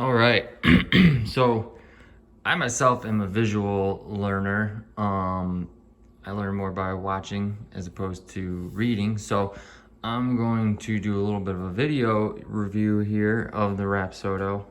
All right. So I myself am a visual learner. I learn more by watching as opposed to reading. So I'm going to do a little bit of a video review here of the Rapsodo.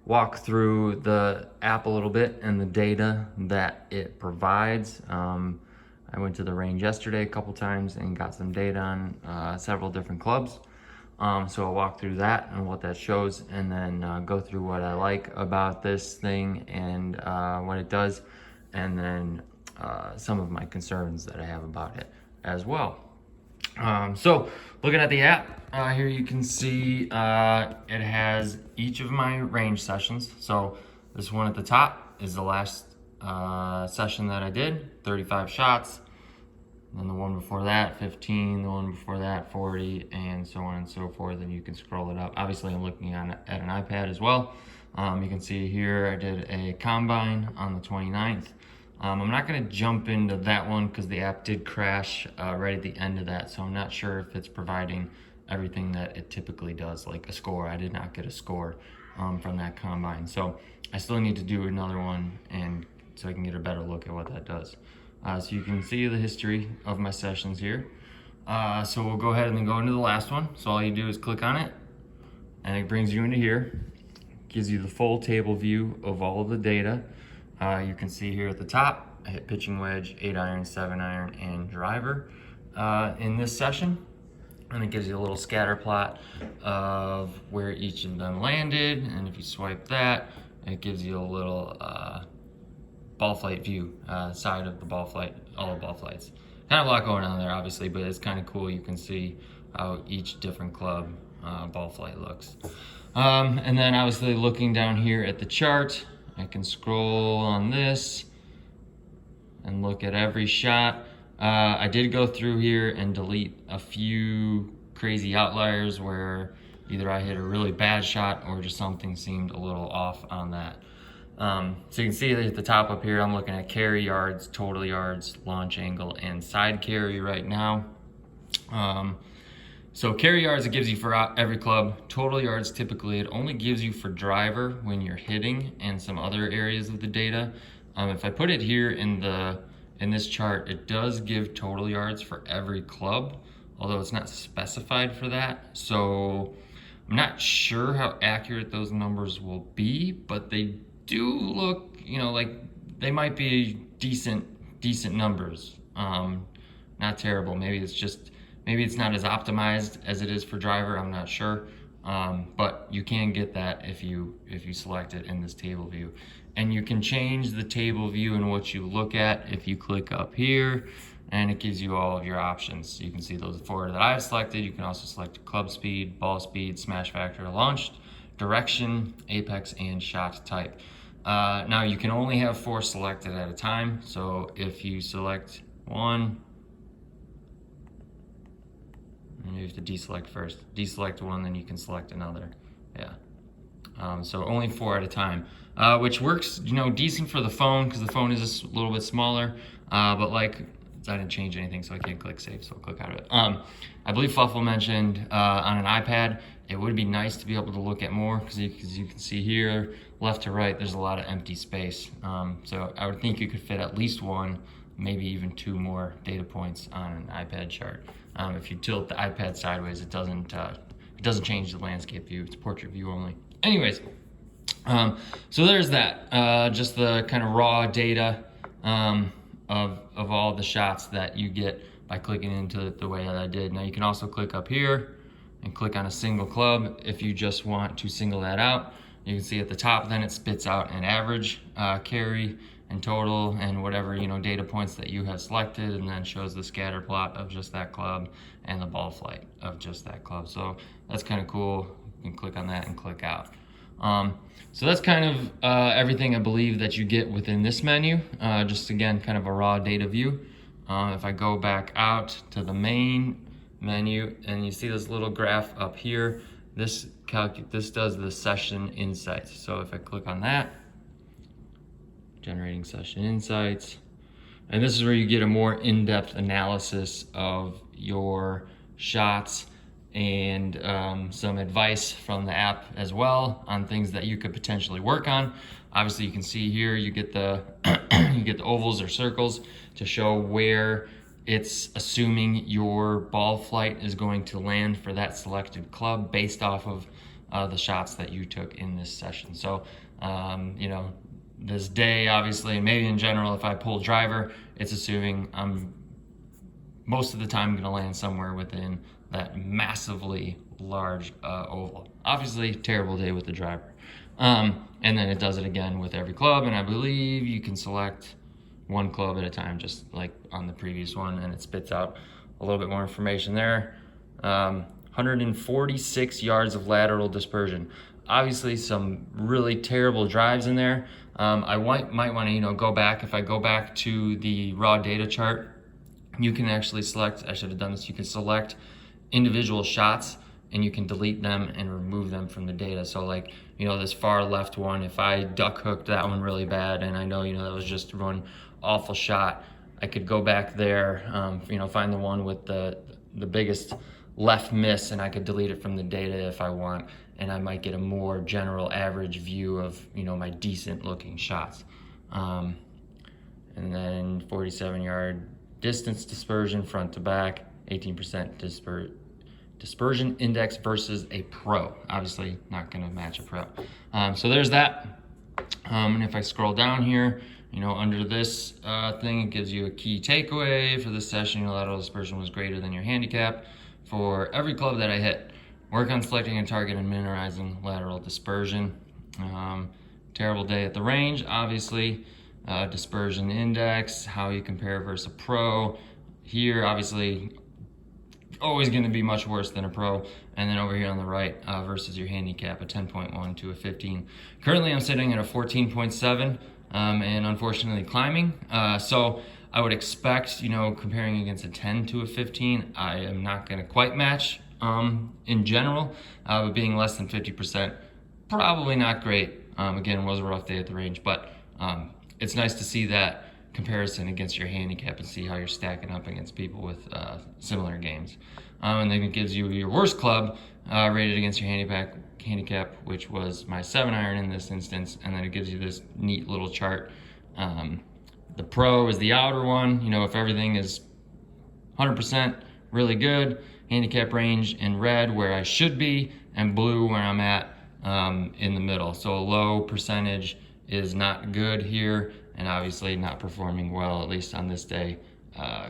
Walk through the app a little bit and the data that it provides. I went to the range yesterday a couple times and got some data on several different clubs. So I'll walk through that and what that shows, and then go through what I like about this thing and what it does, and then some of my concerns that I have about it as well. So looking at the app, here you can see it has each of my range sessions. So this one at the top is the last session that I did, 35 shots. Then the one before that, 15, the one before that, 40, and so on and so forth. And you can scroll it up. Obviously, I'm looking at an iPad as well. You can see here I did a combine on the 29th. I'm not going to jump into that one because the app did crash right at the end of that. So I'm not sure if it's providing everything that it typically does, like a score. I did not get a score from that combine. So I still need to do another one and so I can get a better look at what that does. So you can see the history of my sessions here. So we'll go ahead and then go into the last one. So all you do is click on it and it brings you into here. Gives you the full table view of all of the data. You can see here at the top, I hit pitching wedge, 8-iron, 7-iron, and driver in this session. And it gives you a little scatter plot of where each of them landed. And if you swipe that, it gives you a little ball flight view, side of the ball flight, all the ball flights. Kind of a lot going on there, obviously, but it's kind of cool. You can see how each different club ball flight looks. And then obviously looking down here at the chart, I can scroll on this and look at every shot. I did go through here and delete a few crazy outliers where either I hit a really bad shot or just something seemed a little off on that. So you can see at the top up here, I'm looking at carry yards, total yards, launch angle, and side carry right now. So carry yards, it gives you for every club. Total yards, typically, it only gives you for driver when you're hitting and some other areas of the data. If I put it here in this chart, it does give total yards for every club, although it's not specified for that. So I'm not sure how accurate those numbers will be, but they do look, like they might be decent numbers. Not terrible. Maybe it's not as optimized as it is for driver. I'm not sure, but you can get that if you select it in this table view, and you can change the table view and what you look at if you click up here, and it gives you all of your options. So you can see those 4 that I've selected. You can also select club speed, ball speed, smash factor, launch direction, apex, and shot type. Now you can only have 4 selected at a time. So if you select one, and you have to deselect first, deselect one, then you can select another. Yeah. So only 4 at a time, which works, decent for the phone because the phone is a little bit smaller. But I didn't change anything, so I can't click save, so I'll click out of it. I believe Fuffle mentioned on an iPad, it would be nice to be able to look at more because you can see here, left to right, there's a lot of empty space. So I would think you could fit at least 1, maybe even 2 more data points on an iPad chart. If you tilt the iPad sideways, it doesn't change the landscape view. It's portrait view only. Anyways, so there's that. Just the kind of raw data of all the shots that you get by clicking into it the way that I did. Now you can also click up here and click on a single club if you just want to single that out. You can see at the top, then it spits out an average carry and total and whatever data points that you have selected, and then shows the scatter plot of just that club and the ball flight of just that club. So that's kind of cool. You can click on that and click out. So that's kind of everything I believe that you get within this menu. Just again, kind of a raw data view. If I go back out to the main menu and you see this little graph up here, this does the session insights. So if I click on that, generating session insights, and this is where you get a more in-depth analysis of your shots and some advice from the app as well on things that you could potentially work on. Obviously, you can see here you get the you get the ovals or circles to show where it's assuming your ball flight is going to land for that selected club based off of the shots that you took in this session. So, you know, this day, obviously, and maybe in general, if I pull driver, it's assuming I'm most of the time going to land somewhere within that massively large oval. Obviously, terrible day with the driver. And then it does it again with every club, and I believe you can select one club at a time, just like on the previous one, and it spits out a little bit more information there. 146 yards of lateral dispersion. Obviously, some really terrible drives in there. I might want to, you know, go back. If I go back to the raw data chart, you can actually select, I should have done this, you can select individual shots and you can delete them and remove them from the data. So like, you know, this far left one, if I duck hooked that one really bad and I know, you know, that was just one awful shot, I could go back there, you know, find the one with the biggest left miss and I could delete it from the data if I want, and I might get a more general average view of, you know, my decent looking shots. And then 47-yard distance dispersion front to back, 18% dispersion index versus a pro. Obviously not going to match a pro. So there's that. And if I scroll down here, you know, under this thing, it gives you a key takeaway for this session. Your lateral dispersion was greater than your handicap for every club that I hit. Work on selecting a target and minimizing lateral dispersion. Terrible day at the range, obviously. Dispersion index, how you compare versus a pro. Here, obviously, always going to be much worse than a pro. And then over here on the right, versus your handicap, a 10.1 to a 15. Currently, I'm sitting at a 14.7, and unfortunately climbing. So I would expect, you know, comparing against a 10 to a 15, I am not going to quite match in general, but being less than 50%, probably not great. Again, it was a rough day at the range, but it's nice to see that comparison against your handicap and see how you're stacking up against people with similar games. And then it gives you your worst club rated against your handicap, which was my 7-iron in this instance, and then it gives you this neat little chart. The pro is the outer one. You know, if everything is 100% really good, handicap range in red where I should be, and blue where I'm at in the middle. So a low percentage is not good here, and obviously not performing well, at least on this day,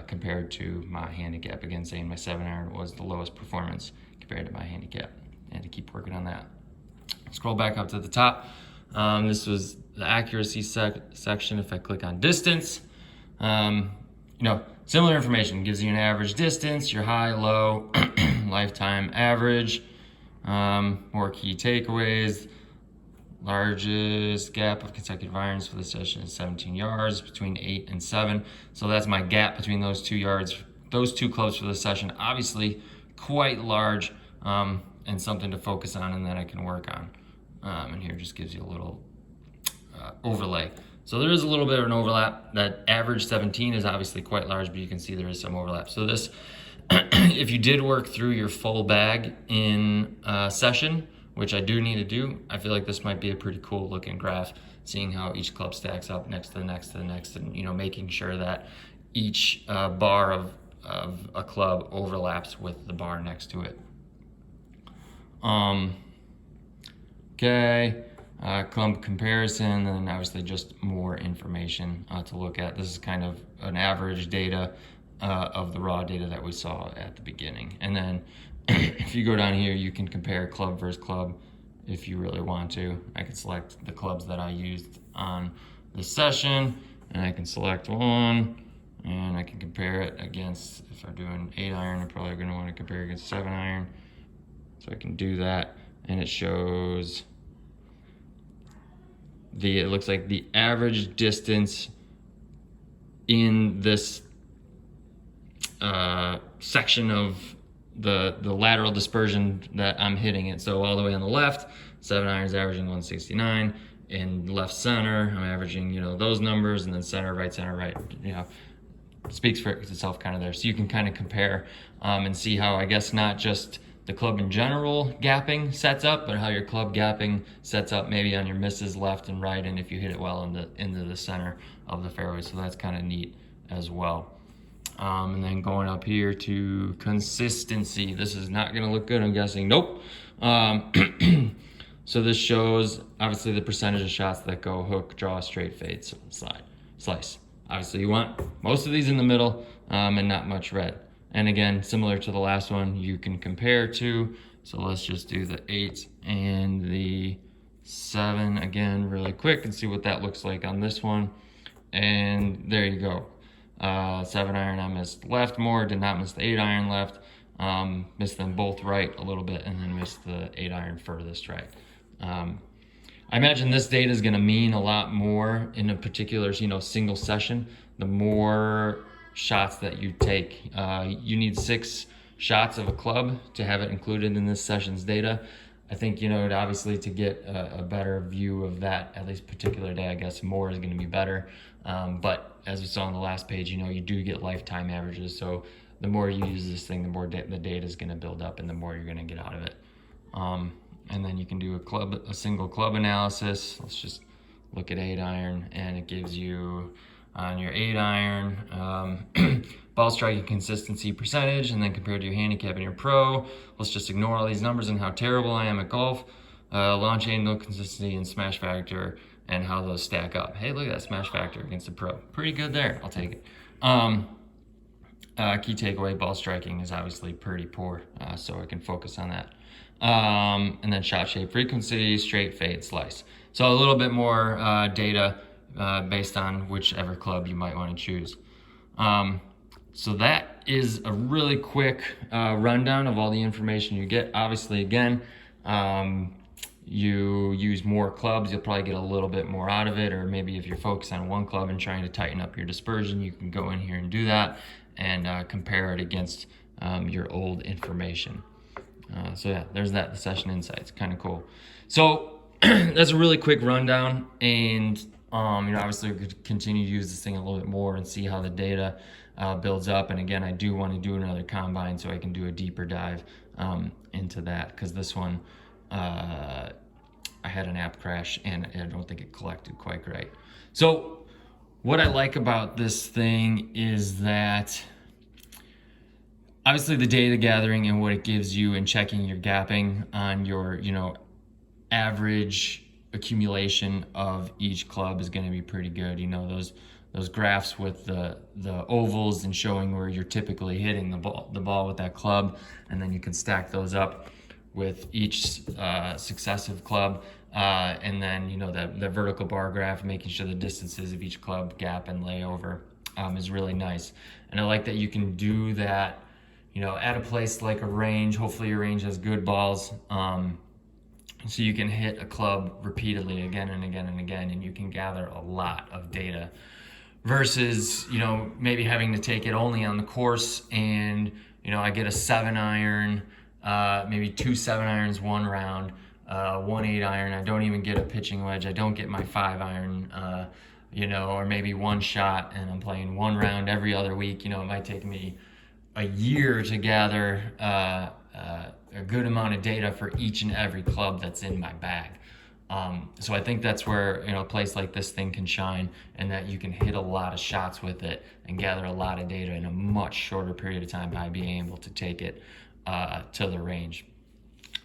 compared to my handicap. Again, saying my 7-iron was the lowest performance compared to my handicap. I had to keep working on that. Scroll back up to the top. This was the accuracy section. If I click on distance, you know, similar information. Gives you an average distance, your high, low, lifetime average, more key takeaways. Largest gap of consecutive irons for the session is 17 yards, between 8 and 7. So that's my gap between those 2 yards, those two clubs for the session. Obviously quite large, and something to focus on and that I can work on. And here just gives you a little overlay. So there is a little bit of an overlap. That average 17 is obviously quite large, but you can see there is some overlap. So this, if you did work through your full bag in session, which I do need to do, I feel like this might be a pretty cool looking graph, seeing how each club stacks up next to the next to the next, and, you know, making sure that each bar of a club overlaps with the bar next to it. Okay, club comparison, and then obviously just more information to look at. This is kind of an average data of the raw data that we saw at the beginning. And then if you go down here, you can compare club versus club if you really want to. I can select the clubs that I used on the session, and I can select one, and I can compare it against, if I'm doing 8-iron, I'm probably going to want to compare against 7-iron. So I can do that, and it shows it looks like the average distance in this section of the lateral dispersion that I'm hitting it. So all the way on the left, 7-iron is averaging 169. In left center, I'm averaging, you know, those numbers, and then center, right, you know, speaks for itself kind of there. So you can kind of compare and see how, I guess, not just the club in general gapping sets up, but how your club gapping sets up maybe on your misses left and right, and if you hit it well into the center of the fairway. So that's kind of neat as well. And then going up here to consistency. This is not going to look good, I'm guessing. Nope. So this shows obviously the percentage of shots that go hook, draw, straight, fade, slide, slice. Obviously you want most of these in the middle and not much red. And again, similar to the last one, you can compare to. So let's just do the 8 and the 7 again really quick and see what that looks like on this one. And there you go. 7 iron, I missed left more, did not miss the 8 iron left. Missed them both right a little bit, and then missed the 8 iron furthest right. I imagine this data is going to mean a lot more in a particular, single session. The more shots that you take, you need 6 shots of a club to have it included in this session's data. I think, obviously to get a better view of that, at least particular day, I guess more is going to be better. But as we saw on the last page, you do get lifetime averages. So the more you use this thing, the more the data is going to build up and the more you're going to get out of it. And then you can do a single club analysis. Let's just look at 8 iron, and it gives you on your 8 iron, ball striking consistency percentage, and then compared to your handicap and your pro. Let's just ignore all these numbers and how terrible I am at golf. Launch angle, consistency, and smash factor, and how those stack up. Hey, look at that smash factor against the pro. Pretty good there, I'll take it. Key takeaway, ball striking is obviously pretty poor, so I can focus on that. And then shot shape frequency, straight, fade, slice. So a little bit more data based on whichever club you might want to choose. So that is a really quick rundown of all the information you get. Obviously, again, you use more clubs, you'll probably get a little bit more out of it, or maybe if you're focused on one club and trying to tighten up your dispersion, you can go in here and do that and compare it against your old information. So yeah, there's that, the session insights, kind of cool. So that's a really quick rundown, and obviously we could continue to use this thing a little bit more and see how the data builds up. And again, I do want to do another combine so I can do a deeper dive into that, because this one I had an app crash and I don't think it collected quite right. So what I like about this thing is that obviously the data gathering and what it gives you and checking your gapping on your, average accumulation of each club is going to be pretty good. Those graphs with the ovals and showing where you're typically hitting the ball with that club, and then you can stack those up with each successive club, and then the vertical bar graph, making sure the distances of each club gap and layover is really nice. And I like that you can do that at a place like a range. Hopefully your range has good balls, so you can hit a club repeatedly again and again and again, and you can gather a lot of data versus maybe having to take it only on the course, and I get a 7 iron, maybe 2 7 irons one round, 1 8 iron, I don't even get a pitching wedge, I don't get my 5 iron, or maybe one shot, and I'm playing one round every other week. It might take me a year to gather a good amount of data for each and every club that's in my bag. So I think that's where a place like this thing can shine, and that you can hit a lot of shots with it and gather a lot of data in a much shorter period of time by being able to take it to the range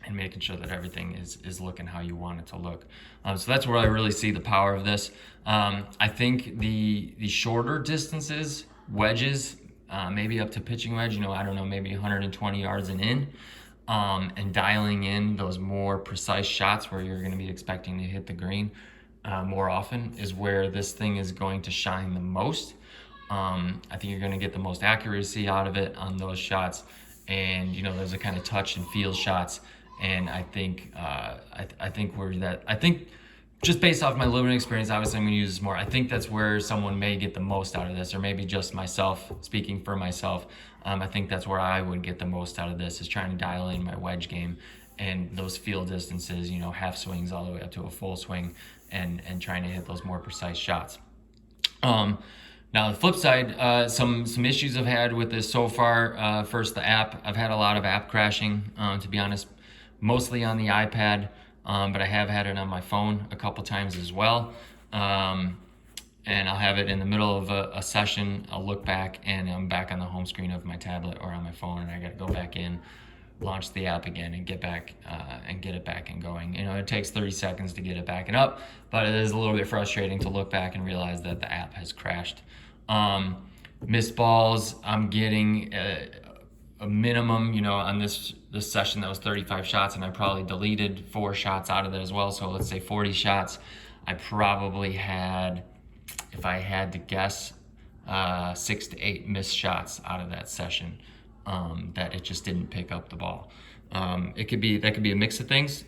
and making sure that everything is looking how you want it to look. So that's where I really see the power of this. I think the shorter distances, wedges, maybe up to pitching wedge, I don't know, maybe 120 yards and in, and dialing in those more precise shots where you're going to be expecting to hit the green more often is where this thing is going to shine the most. I think you're going to get the most accuracy out of it on those shots, and those are kind of touch and feel shots. And I think I think just based off my living experience, obviously I'm going to use this more. I think that's where someone may get the most out of this, or maybe just myself, speaking for myself. I think that's where I would get the most out of this, is trying to dial in my wedge game and those field distances, half swings all the way up to a full swing, and trying to hit those more precise shots. Now, the flip side, some issues I've had with this so far. First, the app. I've had a lot of app crashing, to be honest, mostly on the iPad, but I have had it on my phone a couple times as well. And I'll have it in the middle of a session. I'll look back and I'm back on the home screen of my tablet or on my phone, and I got to go back in, launch the app again, and get it back and going. You know, it takes 30 seconds to get it back and up, but it is a little bit frustrating to look back and realize that the app has crashed. Missed balls, I'm getting a minimum, you know, on this session that was 35 shots, and I probably deleted 4 shots out of it as well. So let's say 40 shots. I probably had, if I had to guess, 6 to 8 missed shots out of that session, that it just didn't pick up the ball. That could be a mix of things.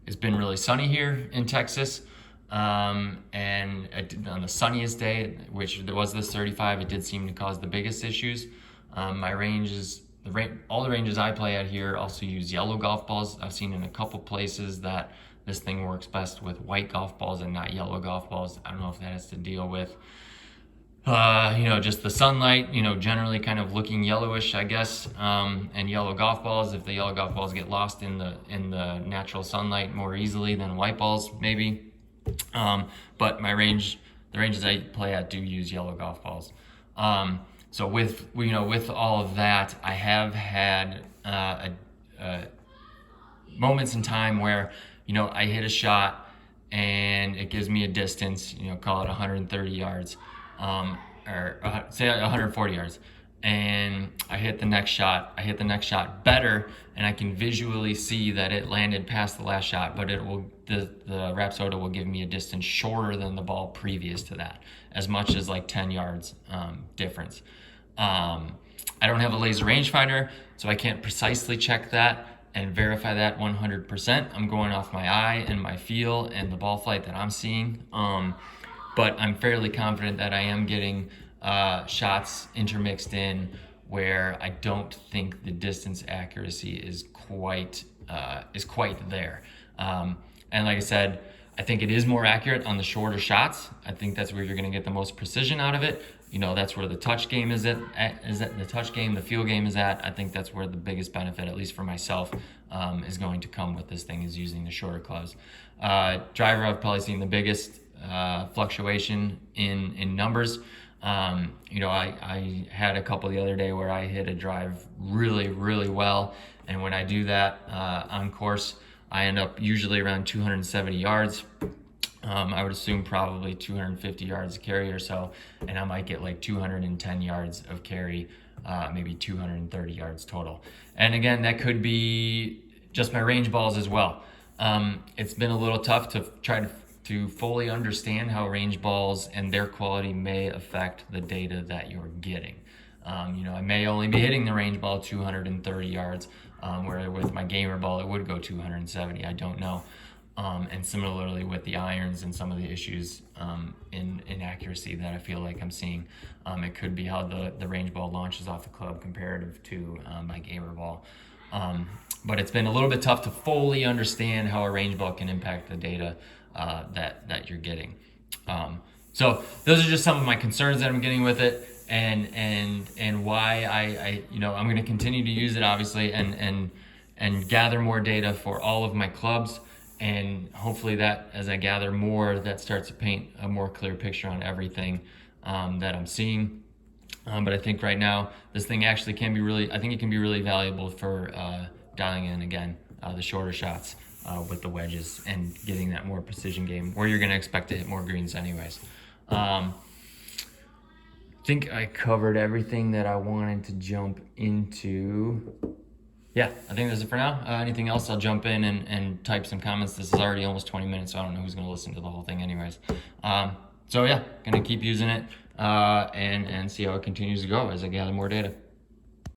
It's been really sunny here in Texas. And on the sunniest day, which there was this 35, it did seem to cause the biggest issues. My ranges, all the ranges I play at here also use yellow golf balls. I've seen in a couple places that this thing works best with white golf balls and not yellow golf balls. I don't know if that has to deal with, just the sunlight, generally kind of looking yellowish, I guess, and yellow golf balls. If the yellow golf balls get lost in the natural sunlight more easily than white balls, maybe. But the ranges I play at do use yellow golf balls. So with all of that, I have had moments in time where, I hit a shot and it gives me a distance, call it 130 yards, or say 140 yards. And I hit the next shot better, and I can visually see that it landed past the last shot, but the Rapsodo will give me a distance shorter than the ball previous to that, as much as like 10 yards difference. I don't have a laser rangefinder, so I can't precisely check that and verify that 100%. I'm going off my eye and my feel and the ball flight that I'm seeing. But I'm fairly confident that I am getting shots intermixed in where I don't think the distance accuracy is quite there. And like I said, I think it is more accurate on the shorter shots. I think that's where you're going to get the most precision out of it. That's where the touch game is at the touch game, the feel game is at. I think that's where the biggest benefit, at least for myself, is going to come with this thing, is using the shorter clubs. Driver, I've probably seen the biggest fluctuation in numbers. I had a couple the other day where I hit a drive really, really well. And when I do that on course, I end up usually around 270 yards. I would assume probably 250 yards of carry or so, and I might get like 210 yards of carry, maybe 230 yards total. And again, that could be just my range balls as well. It's been a little tough to try to fully understand how range balls and their quality may affect the data that you're getting. I may only be hitting the range ball 230 yards, where with my gamer ball it would go 270. I don't know. And similarly with the irons and some of the issues in accuracy that I feel like I'm seeing, it could be how the range ball launches off the club comparative to my gamer ball. But it's been a little bit tough to fully understand how a range ball can impact the data that you're getting. So those are just some of my concerns that I'm getting with it, and why I'm going to continue to use it, obviously, and gather more data for all of my clubs. And hopefully that, as I gather more, that starts to paint a more clear picture on everything that I'm seeing. But I think right now, this thing actually can be really valuable for dialing in, again, the shorter shots with the wedges and getting that more precision game where you're going to expect to hit more greens anyways. I think I covered everything that I wanted to jump into. Yeah, I think that's it for now. Anything else, I'll jump in and type some comments. This is already almost 20 minutes, so I don't know who's going to listen to the whole thing anyways. So yeah, going to keep using it and see how it continues to go as I gather more data.